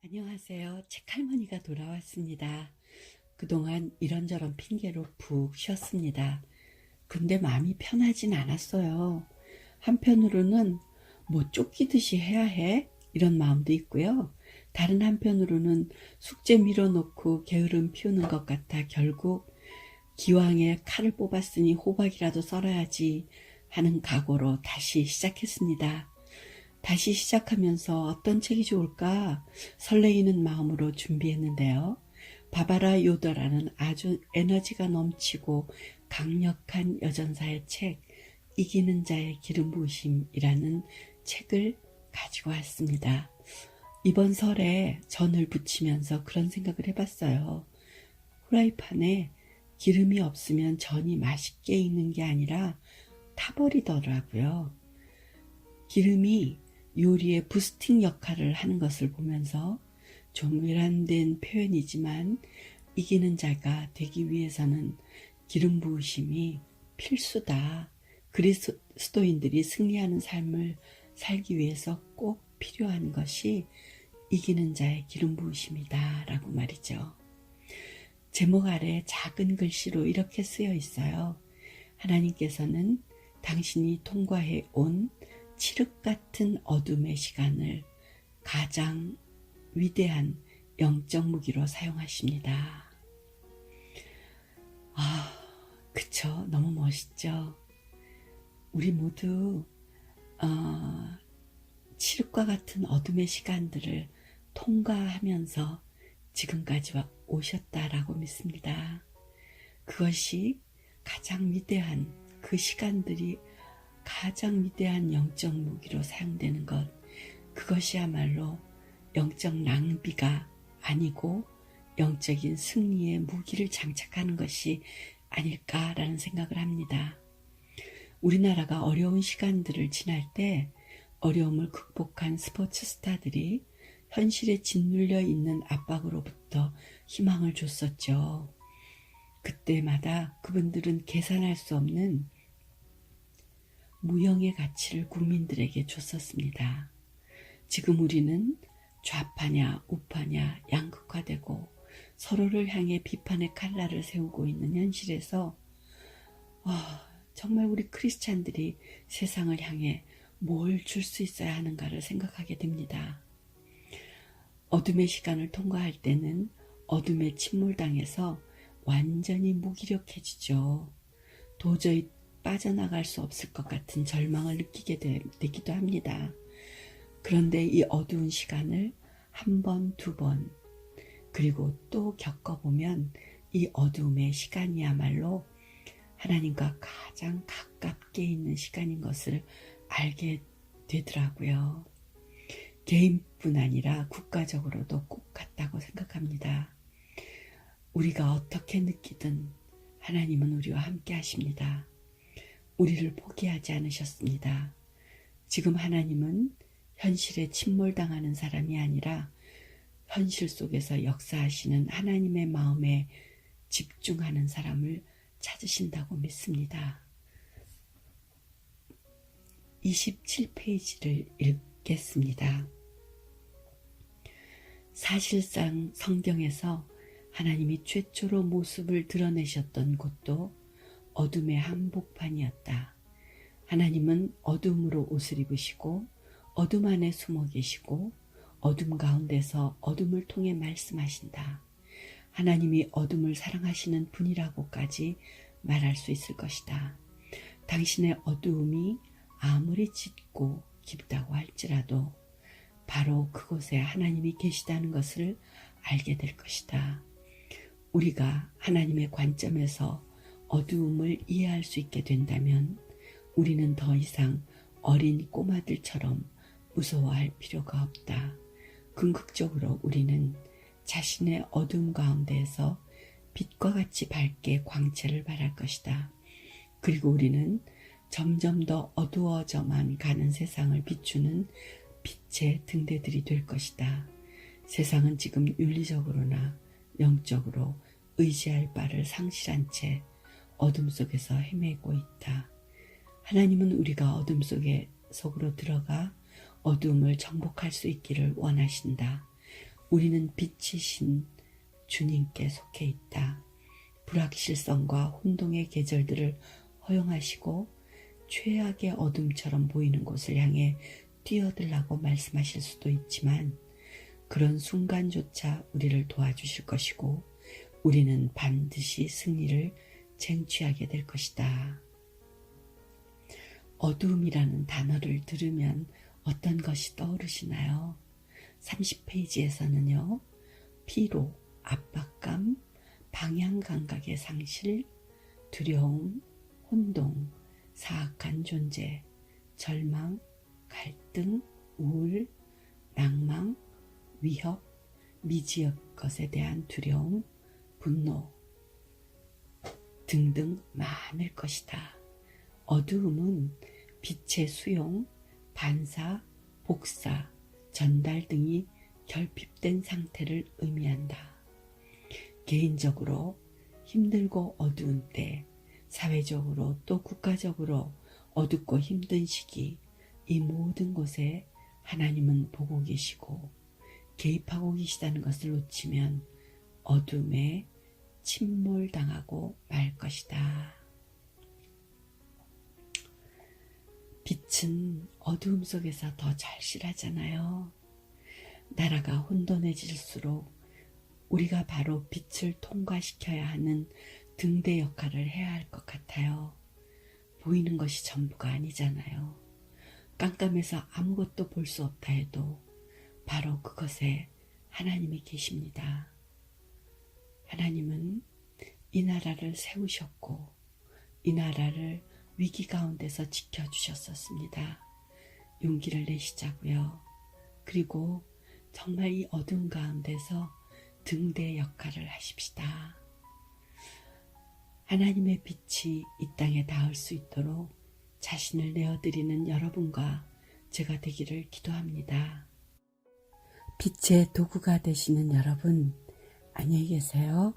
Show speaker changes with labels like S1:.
S1: 안녕하세요. 책할머니가 돌아왔습니다. 그동안 이런저런 핑계로 푹 쉬었습니다. 근데 마음이 편하진 않았어요. 한편으로는 뭐 쫓기듯이 해야 해? 이런 마음도 있고요. 다른 한편으로는 숙제 밀어놓고 게으름 피우는 것 같아 결국 기왕에 칼을 뽑았으니 호박이라도 썰어야지 하는 각오로 다시 시작했습니다. 다시 시작하면서 어떤 책이 좋을까 설레이는 마음으로 준비했는데요. 바바라 요더라는 아주 에너지가 넘치고 강력한 여전사의 책 이기는 자의 기름 부으심이라는 책을 가지고 왔습니다. 이번 설에 전을 부치면서 그런 생각을 해봤어요. 후라이팬에 기름이 없으면 전이 맛있게 익는 게 아니라 타버리더라고요. 기름이 요리의 부스팅 역할을 하는 것을 보면서 좀 외람된 표현이지만 이기는 자가 되기 위해서는 기름 부으심이 필수다. 그리스도인들이 승리하는 삶을 살기 위해서 꼭 필요한 것이 이기는 자의 기름 부으심이다 라고 말이죠. 제목 아래 작은 글씨로 이렇게 쓰여 있어요. 하나님께서는 당신이 통과해 온 칠흑 같은 어둠의 시간을 가장 위대한 영적 무기로 사용하십니다. 그쵸? 너무 멋있죠? 우리 모두 칠흑과 같은 어둠의 시간들을 통과하면서 지금까지 오셨다라고 믿습니다. 그것이 가장 위대한 그 시간들이 가장 위대한 영적 무기로 사용되는 것, 그것이야말로 영적 낭비가 아니고 영적인 승리의 무기를 장착하는 것이 아닐까라는 생각을 합니다. 우리나라가 어려운 시간들을 지날 때 어려움을 극복한 스포츠 스타들이 현실에 짓눌려 있는 압박으로부터 희망을 줬었죠. 그때마다 그분들은 계산할 수 없는 무형의 가치를 국민들에게 줬었습니다. 지금 우리는 좌파냐 우파냐 양극화되고 서로를 향해 비판의 칼날을 세우고 있는 현실에서 정말 우리 크리스찬들이 세상을 향해 뭘 줄 수 있어야 하는가를 생각하게 됩니다. 어둠의 시간을 통과할 때는 어둠에 침몰당해서 완전히 무기력해지죠. 도저히 빠져나갈 수 없을 것 같은 절망을 느끼게 되기도 합니다. 그런데 이 어두운 시간을 한 번, 두 번, 그리고 또 겪어보면 이 어두움의 시간이야말로 하나님과 가장 가깝게 있는 시간인 것을 알게 되더라고요. 개인뿐 아니라 국가적으로도 꼭 같다고 생각합니다. 우리가 어떻게 느끼든 하나님은 우리와 함께 하십니다. 우리를 포기하지 않으셨습니다. 지금 하나님은 현실에 침몰당하는 사람이 아니라 현실 속에서 역사하시는 하나님의 마음에 집중하는 사람을 찾으신다고 믿습니다. 27페이지를 읽겠습니다. 사실상 성경에서 하나님이 최초로 모습을 드러내셨던 곳도 어둠의 한복판이었다. 하나님은 어둠으로 옷을 입으시고 어둠 안에 숨어 계시고 어둠 가운데서 어둠을 통해 말씀하신다. 하나님이 어둠을 사랑하시는 분이라고까지 말할 수 있을 것이다. 당신의 어두움이 아무리 짙고 깊다고 할지라도 바로 그곳에 하나님이 계시다는 것을 알게 될 것이다. 우리가 하나님의 관점에서 어두움을 이해할 수 있게 된다면 우리는 더 이상 어린 꼬마들처럼 무서워할 필요가 없다. 궁극적으로 우리는 자신의 어두움 가운데에서 빛과 같이 밝게 광채를 발할 것이다. 그리고 우리는 점점 더 어두워져만 가는 세상을 비추는 빛의 등대들이 될 것이다. 세상은 지금 윤리적으로나 영적으로 의지할 바를 상실한 채 어둠 속에서 헤매고 있다. 하나님은 우리가 어둠 속으로 들어가 어둠을 정복할 수 있기를 원하신다. 우리는 빛이신 주님께 속해 있다. 불확실성과 혼동의 계절들을 허용하시고 최악의 어둠처럼 보이는 곳을 향해 뛰어들라고 말씀하실 수도 있지만 그런 순간조차 우리를 도와주실 것이고 우리는 반드시 승리를 쟁취하게 될 것이다. 어두움이라는 단어를 들으면 어떤 것이 떠오르시나요? 30페이지에서는요. 피로, 압박감, 방향감각의 상실, 두려움, 혼동, 사악한 존재, 절망, 갈등, 우울, 낭망, 위협, 미지의 것에 대한 두려움, 분노 등등 많을 것이다. 어두움은 빛의 수용, 반사, 복사, 전달 등이 결핍된 상태를 의미한다. 개인적으로 힘들고 어두운 때, 사회적으로 또 국가적으로 어둡고 힘든 시기, 이 모든 곳에 하나님은 보고 계시고 개입하고 계시다는 것을 놓치면 어둠에 침몰당하고 말 것이다. 빛은 어두움 속에서 더 절실하잖아요. 나라가 혼돈해질수록 우리가 바로 빛을 통과시켜야 하는 등대 역할을 해야 할 것 같아요. 보이는 것이 전부가 아니잖아요. 깜깜해서 아무것도 볼 수 없다 해도 바로 그것에 하나님이 계십니다. 하나님은 이 나라를 세우셨고 이 나라를 위기 가운데서 지켜주셨었습니다. 용기를 내시자고요. 그리고 정말 이 어둠 가운데서 등대 역할을 하십시다. 하나님의 빛이 이 땅에 닿을 수 있도록 자신을 내어드리는 여러분과 제가 되기를 기도합니다. 빛의 도구가 되시는 여러분, 안녕히 계세요.